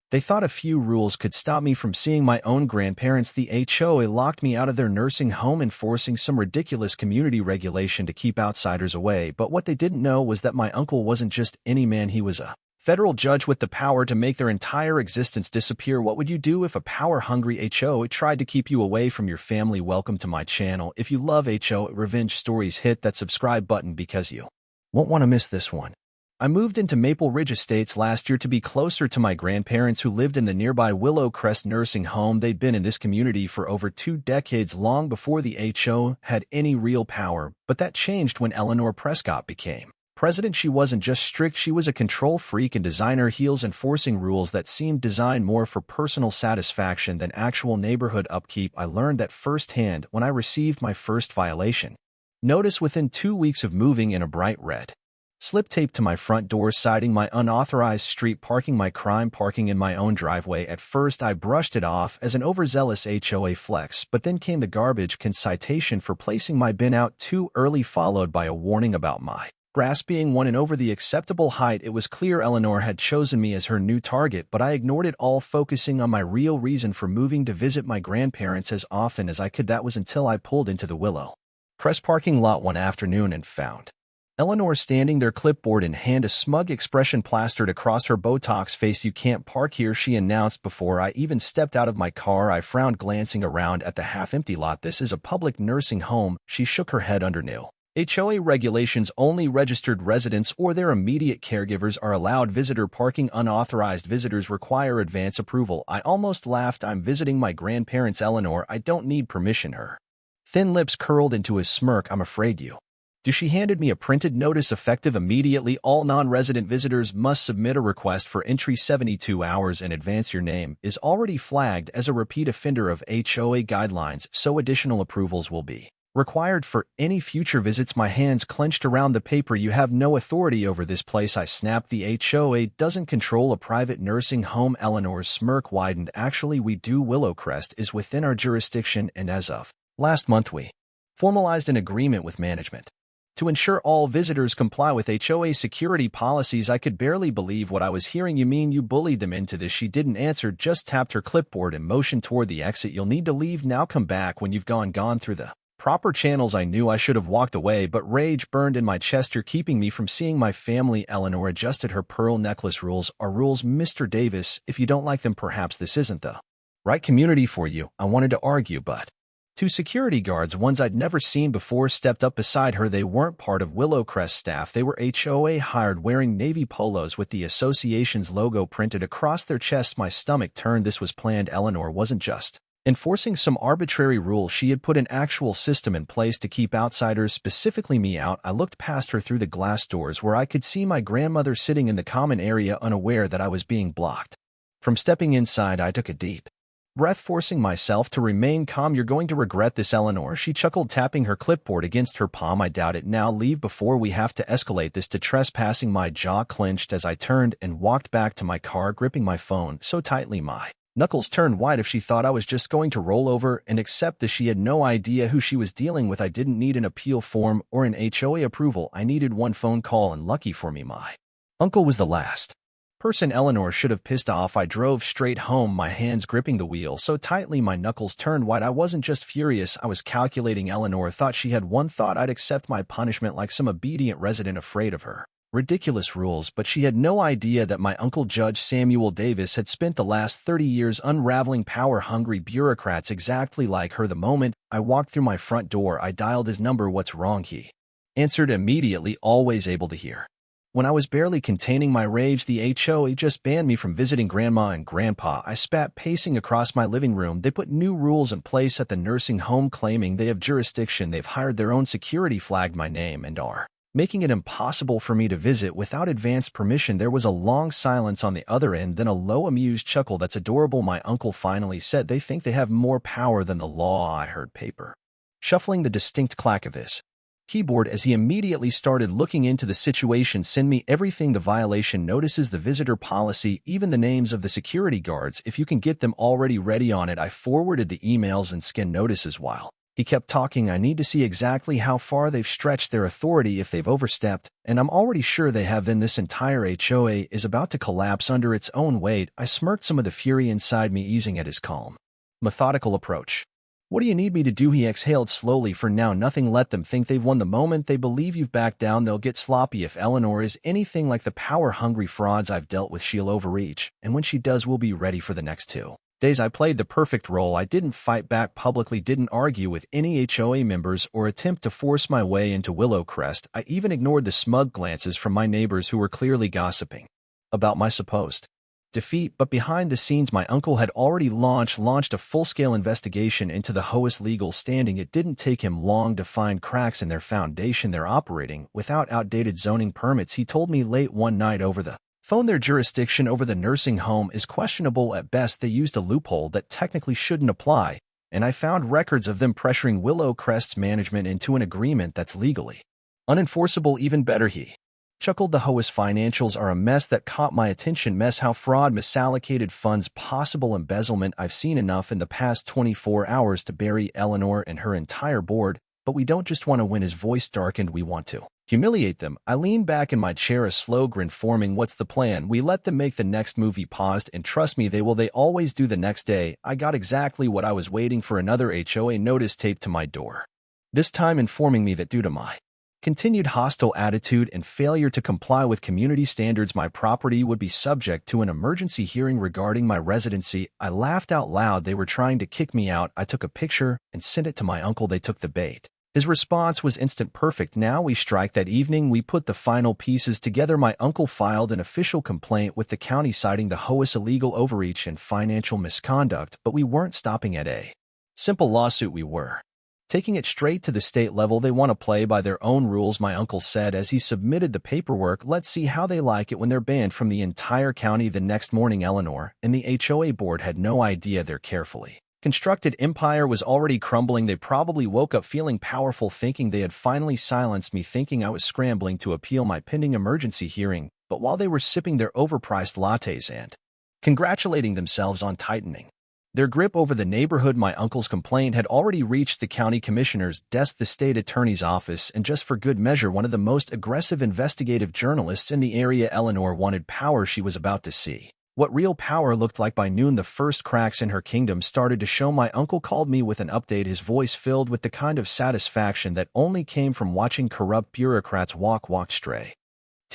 They thought a few rules could stop me from seeing my own grandparents. The HOA locked me out of their nursing home, enforcing some ridiculous community regulation to keep outsiders away. But what they didn't know was that my uncle wasn't just any man. He was a federal judge with the power to make their entire existence disappear. What would you do if a power-hungry HOA tried to keep you away from your family? Welcome to my channel. If you love HOA revenge stories, hit that subscribe button because you won't want to miss this one. I moved into Maple Ridge Estates last year to be closer to my grandparents who lived in the nearby Willow Crest nursing home. They'd been in this community for over 2 decades, long before the HOA had any real power. But that changed when Eleanor Prescott became president. She wasn't just strict, she was a control freak and designer heels, enforcing rules that seemed designed more for personal satisfaction than actual neighborhood upkeep. I learned that firsthand when I received my first violation notice within 2 weeks of moving in. A bright red slip taped to my front door citing my unauthorized street parking, my crime parking in my own driveway. At first I brushed it off as an overzealous HOA flex, but then came the garbage can citation for placing my bin out too early, followed by a warning about my grass being one and over the acceptable height. It was clear Eleanor had chosen me as her new target, but I ignored it all, focusing on my real reason for moving: to visit my grandparents as often as I could. That was until I pulled into the Willow Crest parking lot one afternoon and found Eleanor standing there, clipboard in hand, a smug expression plastered across her Botox face. "You can't park here," she announced. Before I even stepped out of my car, I frowned, glancing around at the half-empty lot. "This is a public nursing home." She shook her head. Under new HOA regulations, only registered residents or their immediate caregivers are allowed visitor parking. Unauthorized visitors require advance approval. I almost laughed. "I'm visiting my grandparents, Eleanor. I don't need permission." Her thin lips curled into a smirk. "I'm afraid you do." She handed me a printed notice effective immediately. "All non-resident visitors must submit a request for entry 72 hours in advance. Your name is already flagged as a repeat offender of HOA guidelines, so additional approvals will be required for any future visits." My hands clenched around the paper. "You have no authority over this place," I snapped. "The HOA doesn't control a private nursing home." Eleanor's smirk widened. "Actually, we do. Willow Crest is within our jurisdiction, and as of last month we formalized an agreement with management to ensure all visitors comply with HOA security policies." I could barely believe what I was hearing. "You mean you bullied them into this?" She didn't answer, just tapped her clipboard and motioned toward the exit. "You'll need to leave now. Come back when you've gone through the proper channels." I knew I should have walked away, but rage burned in my chest. "You're keeping me from seeing my family." Eleanor adjusted her pearl necklace. "Rules are rules, Mr. Davis. If you don't like them, perhaps this isn't the right community for you." I wanted to argue, but 2 security guards, ones I'd never seen before, stepped up beside her. They weren't part of Willow Crest staff. They were HOA hired, wearing navy polos with the association's logo printed across their chests. My stomach turned. This was planned. Eleanor wasn't just enforcing some arbitrary rule. She had put an actual system in place to keep outsiders, specifically me, out. I looked past her through the glass doors where I could see my grandmother sitting in the common area, unaware that I was being blocked from stepping inside. I took a deep breath, forcing myself to remain calm. "You're going to regret this, Eleanor," she chuckled, tapping her clipboard against her palm. "I doubt it. Now leave before we have to escalate this to trespassing." My jaw clenched as I turned and walked back to my car, gripping my phone so tightly my knuckles turned white. If she thought I was just going to roll over and accept this, she had no idea who she was dealing with. I didn't need an appeal form or an HOA approval. I needed one phone call, and lucky for me, my uncle was the last person Eleanor should have pissed off. I drove straight home, my hands gripping the wheel so tightly my knuckles turned white. I wasn't just furious, I was calculating. Eleanor thought she had one thought: I'd accept my punishment like some obedient resident afraid of her ridiculous rules. But she had no idea that my uncle, Judge Samuel Davis, had spent the last 30 years unraveling power-hungry bureaucrats exactly like her. The moment I walked through my front door, I dialed his number. "What's wrong?" He answered immediately, always able to hear when I was barely containing my rage. "The HOA just banned me from visiting Grandma and Grandpa." I spat, pacing across my living room. "They put new rules in place at the nursing home, claiming they have jurisdiction. They've hired their own security, flagged my name, and are making it impossible for me to visit without advance permission." There was a long silence on the other end, then a low, amused chuckle. "That's adorable," my uncle finally said. "They think they have more power than the law." I heard paper shuffling, the distinct clack of his keyboard as he immediately started looking into the situation. "Send me everything: the violation notices, the visitor policy, even the names of the security guards, if you can get them already ready on it." I forwarded the emails and scanned notices while He kept talking. I need to see exactly how far they've stretched their authority if they've overstepped, and I'm already sure they have. Then this entire HOA is about to collapse under its own weight. I smirked, some of the fury inside me easing at his calm, methodical approach. What do you need me to do? He exhaled slowly. For now, nothing. Let them think they've won. The moment they believe you've backed down, they'll get sloppy. If Eleanor is anything like the power-hungry frauds I've dealt with, she'll overreach, and when she does, we'll be ready for the next 2 days. I played the perfect role. I didn't fight back publicly, didn't argue with any HOA members or attempt to force my way into Willowcrest. I even ignored the smug glances from my neighbors who were clearly gossiping about my supposed defeat. But behind the scenes, my uncle had already launched a full-scale investigation into the HOA's legal standing. It didn't take him long to find cracks in their foundation. They're operating without outdated zoning permits. He told me late one night over the phone their jurisdiction over the nursing home is questionable at best. They used a loophole that technically shouldn't apply, and I found records of them pressuring Willowcrest's management into an agreement that's legally unenforceable. Even better, he chuckled. The HOA's financials are a mess. That caught my attention. Mess how? Fraud, misallocated funds, possible embezzlement. I've seen enough in the past 24 hours to bury Eleanor and her entire board, but we don't just want to win. His voice darkened. We want to humiliate them. I leaned back in my chair, a slow grin forming. What's the plan? We let them make the next move. He paused. And trust me, they will. They always do. The next day, I got exactly what I was waiting for, another HOA notice taped to my door, this time informing me that due to my continued hostile attitude and failure to comply with community standards, my property would be subject to an emergency hearing regarding my residency. I laughed out loud. They were trying to kick me out. I took a picture and sent it to my uncle. They took the bait. His response was instant. Perfect. Now we strike. That evening, we put the final pieces together. My uncle filed an official complaint with the county citing the HOA's illegal overreach and financial misconduct, but we weren't stopping at a simple lawsuit. We were taking it straight to the state level. They want to play by their own rules, my uncle said as he submitted the paperwork. Let's see how they like it when they're banned from the entire county. The next morning, Eleanor and the HOA board had no idea their carefully constructed empire was already crumbling. They probably woke up feeling powerful, thinking they had finally silenced me, thinking I was scrambling to appeal my pending emergency hearing. But while they were sipping their overpriced lattes and congratulating themselves on tightening their grip over the neighborhood, my uncle's complaint had already reached the county commissioner's desk, the state attorney's office, and just for good measure, one of the most aggressive investigative journalists in the area. Eleanor wanted power. She was about to see what real power looked like. By noon, the first cracks in her kingdom started to show. My uncle called me with an update, his voice filled with the kind of satisfaction that only came from watching corrupt bureaucrats walk straight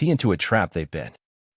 into a trap. They've been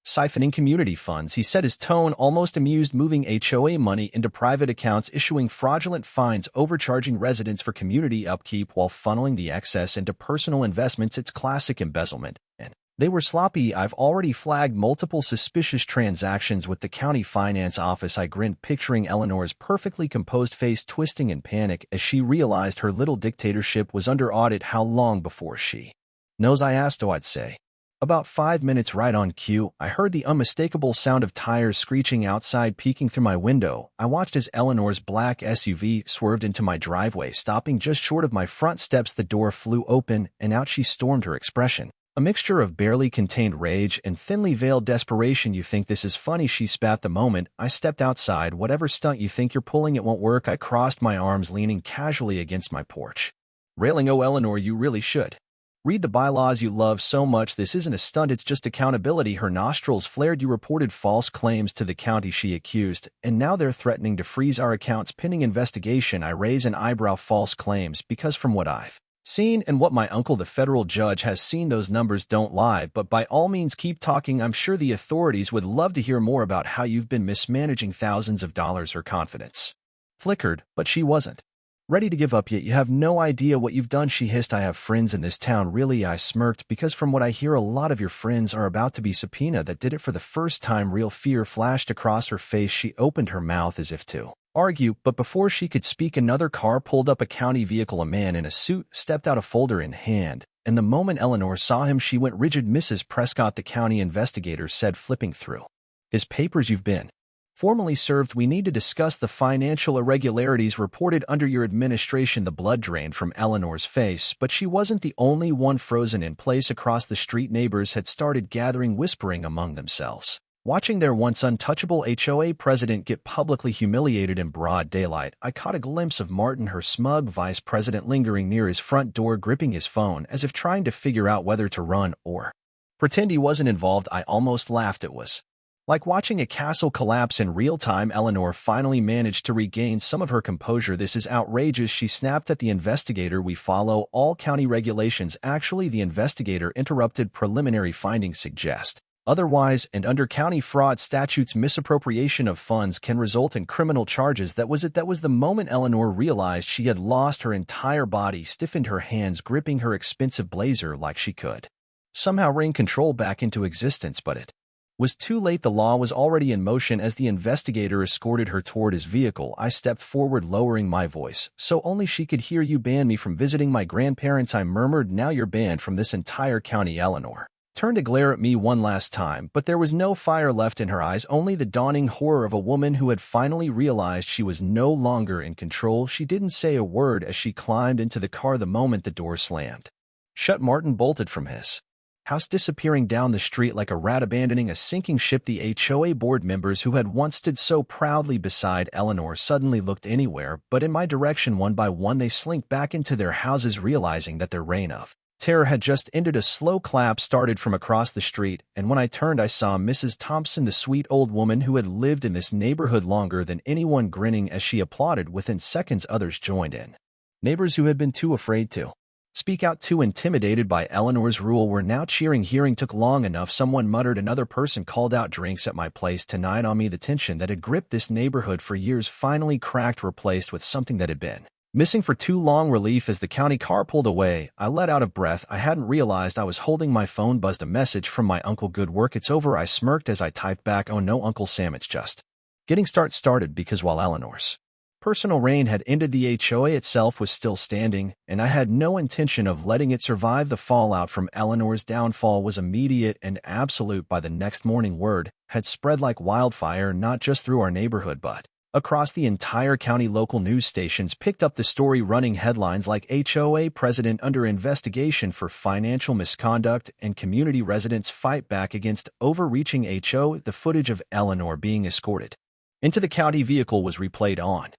siphoning community funds, he said, his tone almost amused, moving HOA money into private accounts, issuing fraudulent fines, overcharging residents for community upkeep while funneling the excess into personal investments. It's classic embezzlement, and they were sloppy. I've already flagged multiple suspicious transactions with the county finance office. I grinned, picturing Eleanor's perfectly composed face twisting in panic as she realized her little dictatorship was under audit. How long before she knows? I asked. Oh, I'd say about 5 minutes. Right on cue, I heard the unmistakable sound of tires screeching outside. Peeking through my window, I watched as Eleanor's black SUV swerved into my driveway, stopping just short of my front steps. The door flew open, and out she stormed, her expression a mixture of barely contained rage and thinly veiled desperation. You think this is funny? She spat. The moment I stepped outside, whatever stunt you think you're pulling, it won't work. I crossed my arms, leaning casually against my porch railing. Oh, Eleanor, you really should read the bylaws you love so much. This isn't a stunt, it's just accountability. Her nostrils flared. You reported false claims to the county, she accused, and now they're threatening to freeze our accounts pending investigation. I raise an eyebrow. False claims? Because from what I've seen and what my uncle, the federal judge, has seen, those numbers don't lie. But by all means, keep talking. I'm sure the authorities would love to hear more about how you've been mismanaging thousands of dollars. Her confidence flickered, but she wasn't ready to give up yet. You have no idea what you've done, she hissed. I have friends in this town. Really? I smirked, because from what I hear, a lot of your friends are about to be subpoenaed. That did it for the first time. Real fear flashed across her face. She opened her mouth as if to argue, but before she could speak, another car pulled up, a county vehicle. A man in a suit stepped out, a folder in hand, and the moment Eleanor saw him, she went rigid. Mrs. Prescott, the county investigator said, flipping through his papers, you've been formally served. We need to discuss the financial irregularities reported under your administration. The blood drained from Eleanor's face, but she wasn't the only one frozen in place. Across the street, neighbors had started gathering, whispering among themselves. Watching their once untouchable HOA president get publicly humiliated in broad daylight, I caught a glimpse of Martin, her smug vice president, lingering near his front door, gripping his phone as if trying to figure out whether to run or pretend he wasn't involved. I almost laughed. It was like watching a castle collapse in real time. Eleanor finally managed to regain some of her composure. "This is outrageous," she snapped at the investigator. "We follow all county regulations." Actually, the investigator interrupted. "Preliminary findings suggest otherwise, and under county fraud statutes, misappropriation of funds can result in criminal charges." That was it. That was the moment Eleanor realized she had lost her entire body, stiffened, her hands gripping her expensive blazer like she could somehow wring control back into existence. But it was too late. The law was already in motion. As the investigator escorted her toward his vehicle, I stepped forward, lowering my voice so only she could hear. "You banned me from visiting my grandparents," I murmured. "Now you're banned from this entire county." Eleanor turned to glare at me one last time, but there was no fire left in her eyes, only the dawning horror of a woman who had finally realized she was no longer in control. She didn't say a word as she climbed into the car. The moment the door slammed shut, Martin bolted from his house, disappearing down the street like a rat abandoning a sinking ship. The HOA board members who had once stood so proudly beside Eleanor suddenly looked anywhere but in my direction. One by one, they slinked back into their houses, realizing that their reign of terror had just ended. A slow clap started from across the street, and when I turned, I saw Mrs. Thompson, the sweet old woman who had lived in this neighborhood longer than anyone, grinning as she applauded. Within seconds, others joined in. Neighbors who had been too afraid to speak out, too intimidated by Eleanor's rule, were now cheering. "Hearing took long enough," someone muttered. Another person called out, "Drinks at my place tonight." On me, the tension that had gripped this neighborhood for years finally cracked, replaced with something that had been missing for too long: relief. As the county car pulled away, I let out of breath. I hadn't realized I was holding my phone. Buzzed a message from my uncle. "Good work, it's over." I smirked as I typed back, "Oh no, Uncle Sam, it's just getting started." Because while Eleanor's personal reign had ended, the HOA itself was still standing, and I had no intention of letting it survive. The fallout from Eleanor's downfall was immediate and absolute. By the next morning, word had spread like wildfire, not just through our neighborhood but across the entire county. Local news stations picked up the story, running headlines like "HOA President Under Investigation for Financial Misconduct" and "Community Residents Fight Back Against Overreaching HO." The footage of Eleanor being escorted into the county vehicle was replayed on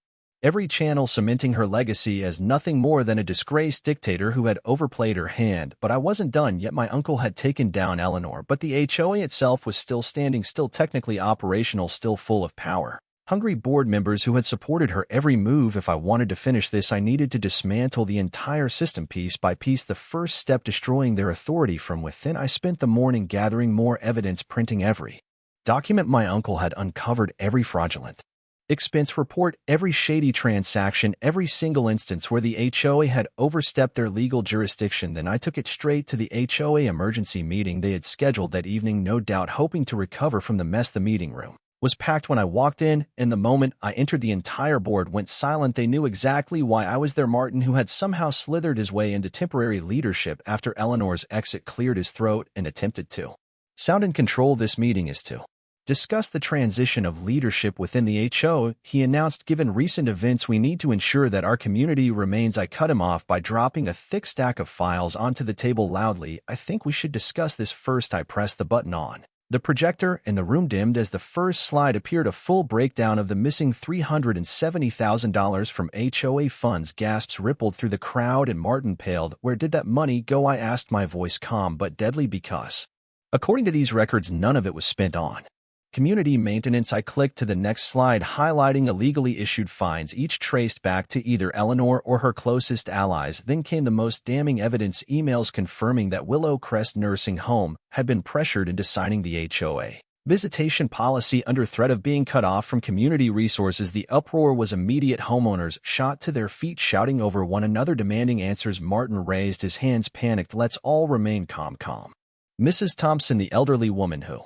every channel, cementing her legacy as nothing more than a disgraced dictator who had overplayed her hand. But I wasn't done yet. My uncle had taken down Eleanor, but the HOA itself was still standing, still technically operational, still full of power hungry board members who had supported her every move. If I wanted to finish this, I needed to dismantle the entire system piece by piece, the first step destroying their authority from within. I spent the morning gathering more evidence, printing every document my uncle had uncovered, every fraudulent expense report, every shady transaction, every single instance where the HOA had overstepped their legal jurisdiction. Then I took it straight to the HOA emergency meeting they had scheduled that evening, no doubt hoping to recover from the mess. The meeting room was packed when I walked in, and the moment I entered, the entire board went silent. They knew exactly why I was there. Martin, who had somehow slithered his way into temporary leadership after Eleanor's exit, cleared his throat and attempted to sound in control. "This meeting is to discuss the transition of leadership within the HO," he announced. "Given recent events, we need to ensure that our community remains." I cut him off by dropping a thick stack of files onto the table loudly. "I think we should discuss this first." I pressed the button on the projector, and the room dimmed as the first slide appeared, a full breakdown of the missing $370,000 from HOA funds. Gasps rippled through the crowd, and Martin paled. "Where did that money go?" I asked, my voice calm but deadly, "because according to these records, none of it was spent on community maintenance." I clicked to the next slide, highlighting illegally issued fines, each traced back to either Eleanor or her closest allies. Then came the most damning evidence: emails confirming that Willow Crest Nursing Home had been pressured into signing the HOA visitation policy under threat of being cut off from community resources. The uproar was immediate. Homeowners shot to their feet, shouting over one another, demanding answers. Martin raised his hands, panicked. "Let's all remain calm." Mrs. Thompson, the elderly woman who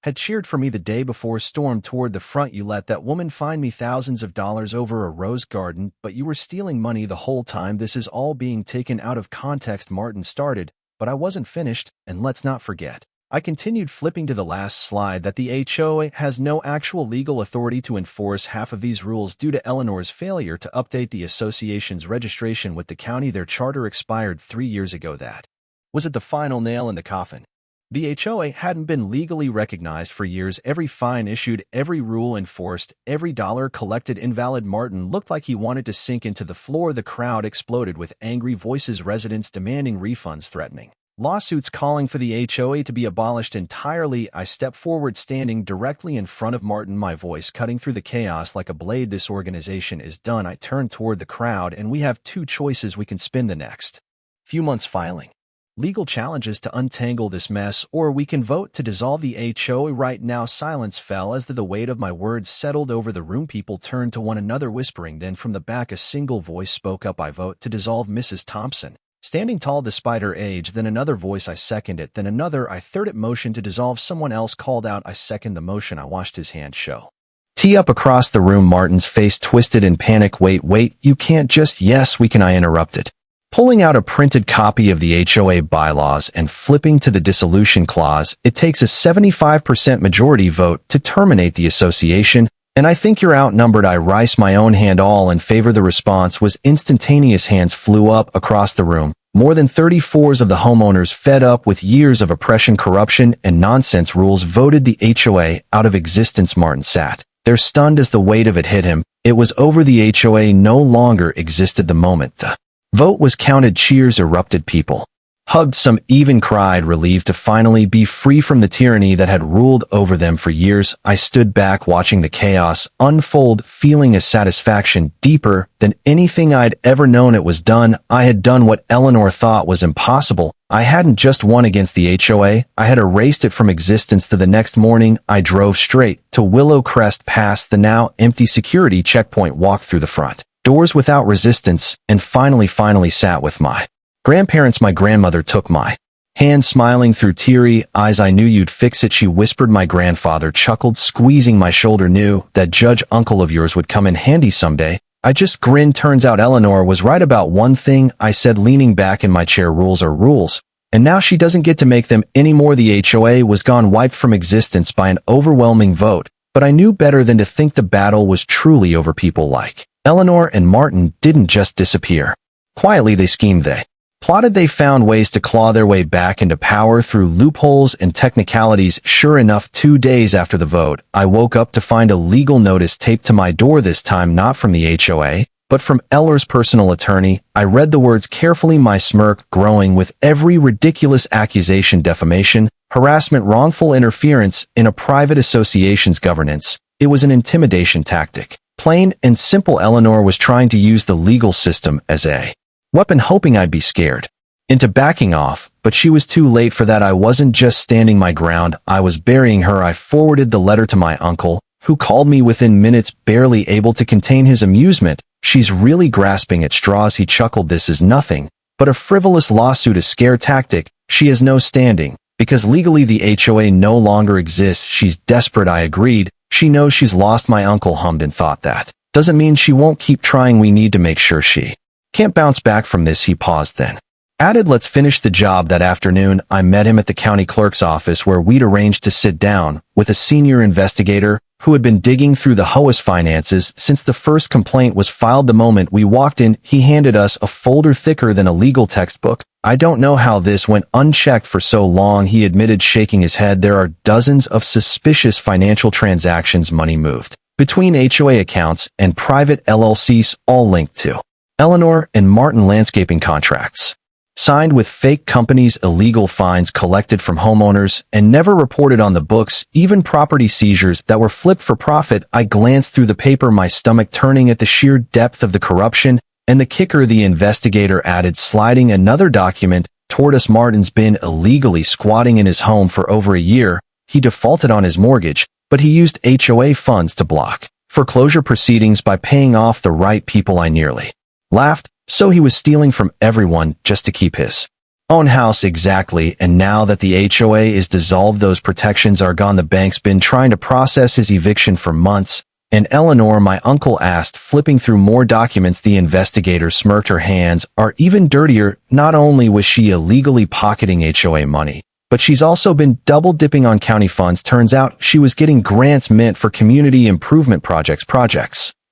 had cheered for me the day before, stormed toward the front. "You let that woman fine me thousands of dollars over a rose garden, but you were stealing money the whole time. This is all being taken out of context." Martin started, but I wasn't finished. "And let's not forget," I continued, flipping to the last slide, "that the HOA has no actual legal authority to enforce half of these rules due to Eleanor's failure to update the association's registration with the county. Their charter expired 3 years ago." That was it, the final nail in the coffin. The HOA hadn't been legally recognized for years. Every fine issued, every rule enforced, every dollar collected invalid. Martin looked like he wanted to sink into the floor. The crowd exploded with angry voices, residents demanding refunds, threatening lawsuits, calling for the HOA to be abolished entirely. I stepped forward, standing directly in front of Martin, my voice cutting through the chaos like a blade. This organization is done. I turned toward the crowd, and we have two choices. We can spend the next few months filing legal challenges to untangle this mess, or we can vote to dissolve the HOA right now. Silence fell as the weight of my words settled over the room. People turned to one another, whispering. Then from the back, a single voice spoke up. I vote to dissolve. Mrs. Thompson, standing tall despite her age. Then another voice. I second it. Then another. I third it. Motion to dissolve. Someone else called out. I second the motion. I watched his hand show tee up across the room. Martin's face twisted in panic. Wait, you can't just— Yes, we can, I interrupted, pulling out a printed copy of the HOA bylaws and flipping to the dissolution clause. It takes a 75% majority vote to terminate the association, and I think you're outnumbered. I raised my own hand. All in favor. The response was instantaneous. Hands flew up across the room. More than 34% of the homeowners, fed up with years of oppression, corruption, and nonsense rules, voted the HOA out of existence. Martin sat there stunned as the weight of it hit him. It was over. The HOA no longer existed. The moment the vote was counted, cheers erupted. People hugged, some even cried, relieved to finally be free from the tyranny that had ruled over them for years. I stood back, watching the chaos unfold, feeling a satisfaction deeper than anything I'd ever known. It was done. I had done what Eleanor thought was impossible. I hadn't just won against the HOA, I had erased it from existence. The next morning, I drove straight to Willow Crest, past the now empty security checkpoint, walked through the front doors without resistance, and finally sat with my grandparents. My grandmother took my hand, smiling through teary eyes. I knew you'd fix it, she whispered. My grandfather chuckled, squeezing my shoulder. Knew that judge uncle of yours would come in handy someday. I just grinned. Turns out Eleanor was right about one thing, I said, leaning back in my chair. Rules are rules, and now she doesn't get to make them anymore. The HOA was gone, wiped from existence by an overwhelming vote, but I knew better than to think the battle was truly over. People like Eleanor and Martin didn't just disappear. Quietly they schemed, they plotted, they found ways to claw their way back into power through loopholes and technicalities. Sure enough, 2 days after the vote, I woke up to find a legal notice taped to my door, this time not from the HOA, but from Eller's personal attorney. I read the words carefully, my smirk growing with every ridiculous accusation: defamation, harassment, wrongful interference in a private association's governance. It was an intimidation tactic. Plain and simple. Eleanor was trying to use the legal system as a weapon, hoping I'd be scared into backing off, but she was too late for that. I wasn't just standing my ground, I was burying her. I forwarded the letter to my uncle, who called me within minutes, barely able to contain his amusement. She's really grasping at straws, he chuckled. This is nothing but a frivolous lawsuit, a scare tactic. She has no standing, because legally the HOA no longer exists. She's desperate, I agreed. She knows she's lost. My uncle hummed and thought, that doesn't mean she won't keep trying. We need to make sure she can't bounce back from this. He paused, then added, let's finish the job. That afternoon, I met him at the county clerk's office, where we'd arranged to sit down with a senior investigator who had been digging through the HOA's finances since the first complaint was filed. The moment we walked in, he handed us a folder thicker than a legal textbook. I don't know how this went unchecked for so long, he admitted, shaking his head. There are dozens of suspicious financial transactions, money moved between HOA accounts and private LLCs, all linked to Eleanor and Martin, landscaping contracts signed with fake companies, illegal fines collected from homeowners and never reported on the books, even property seizures that were flipped for profit. I glanced through the paper, my stomach turning at the sheer depth of the corruption. And the kicker, the investigator added, sliding another document toward us, Martin's been illegally squatting in his home for over a year. He defaulted on his mortgage, but he used HOA funds to block foreclosure proceedings by paying off the right people. I nearly laughed. So he was stealing from everyone just to keep his own house. Exactly. And now that the HOA is dissolved, those protections are gone. The bank's been trying to process his eviction for months. And Eleanor, my uncle asked, flipping through more documents. The investigator smirked. Her hands are even dirtier. Not only was she illegally pocketing HOA money, but she's also been double dipping on county funds. Turns out she was getting grants meant for community improvement projects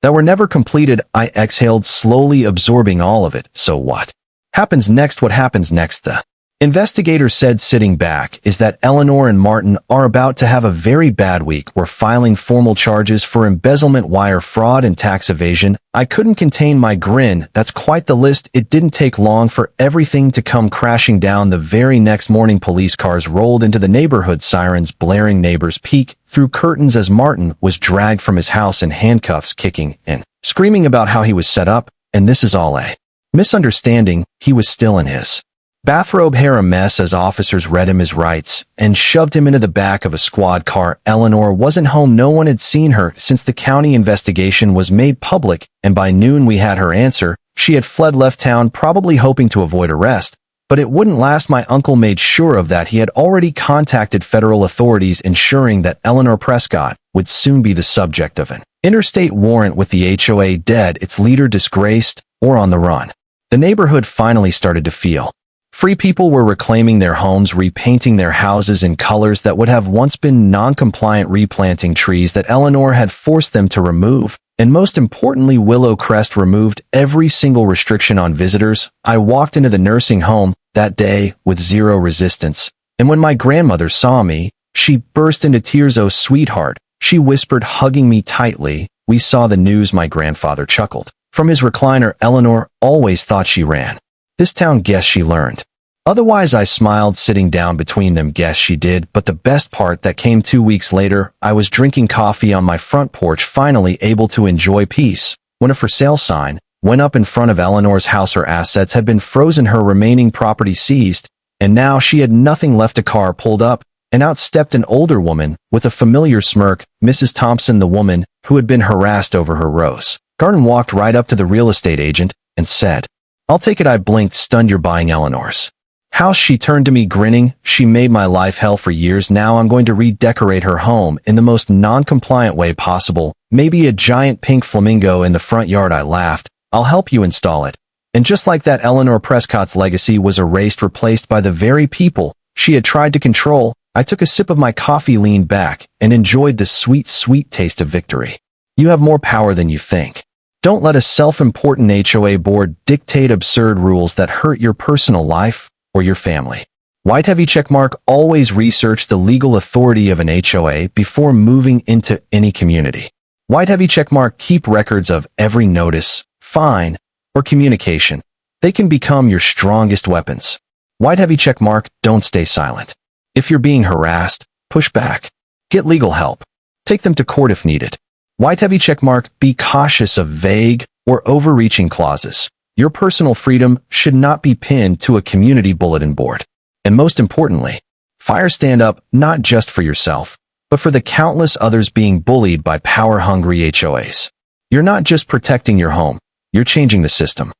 that were never completed. I exhaled, slowly absorbing all of it. So what happens next? What happens next? The Investigators said sitting back is that Eleanor and Martin are about to have a very bad week. We're filing formal charges for embezzlement, wire fraud, and tax evasion. I couldn't contain my grin. That's quite the list. It didn't take long for everything to come crashing down. The very next morning, police cars rolled into the neighborhood, sirens blaring, neighbors peek through curtains as Martin was dragged from his house in handcuffs, kicking and screaming about how he was set up. And this is all a misunderstanding. He was still in his bathrobe, hair a mess, as officers read him his rights and shoved him into the back of a squad car. Eleanor wasn't home. No one had seen her since the county investigation was made public, and by noon we had her answer. She had fled, left town, probably hoping to avoid arrest. But it wouldn't last. My uncle made sure of that. He had already contacted federal authorities, ensuring that Eleanor Prescott would soon be the subject of an interstate warrant, with the HOA dead, its leader disgraced or on the run. The neighborhood finally started to feel free. People were reclaiming their homes, repainting their houses in colors that would have once been non-compliant, replanting trees that Eleanor had forced them to remove, and most importantly, Willow Crest removed every single restriction on visitors. I walked into the nursing home that day with zero resistance, and when my grandmother saw me, she burst into tears. "Oh, sweetheart," she whispered, hugging me tightly. "We saw the news." My grandfather chuckled from his recliner. "Eleanor always thought she ran this town. Guess she learned otherwise." I smiled, sitting down between them. Guess she did. But the best part that came 2 weeks later. I was drinking coffee on my front porch, finally able to enjoy peace, when a for sale sign went up in front of Eleanor's house. Her assets had been frozen, her remaining property seized, and now she had nothing left. A car pulled up, and out stepped an older woman with a familiar smirk. Mrs. Thompson, the woman who had been harassed over her rose garden, walked right up to the real estate agent and said, "I'll take it." I blinked, stunned. "You're buying Eleanor's house?" She turned to me, grinning. "She made my life hell for years. Now I'm going to redecorate her home in the most non-compliant way possible. Maybe a giant pink flamingo in the front yard." I laughed. "I'll help you install it." And just like that, Eleanor Prescott's legacy was erased, replaced by the very people she had tried to control. I took a sip of my coffee, leaned back, and enjoyed the sweet, sweet taste of victory. You have more power than you think. Don't let a self-important HOA board dictate absurd rules that hurt your personal life or your family. White heavy checkmark. Always research the legal authority of an HOA before moving into any community. White heavy checkmark. Keep records of every notice, fine, or communication. They can become your strongest weapons. White heavy checkmark. Don't stay silent. If you're being harassed, push back. Get legal help. Take them to court if needed. White heavy checkmark. Be cautious of vague or overreaching clauses. Your personal freedom should not be pinned to a community bulletin board. And most importantly, fire stand up, not just for yourself, but for the countless others being bullied by power-hungry HOAs. You're not just protecting your home, you're changing the system.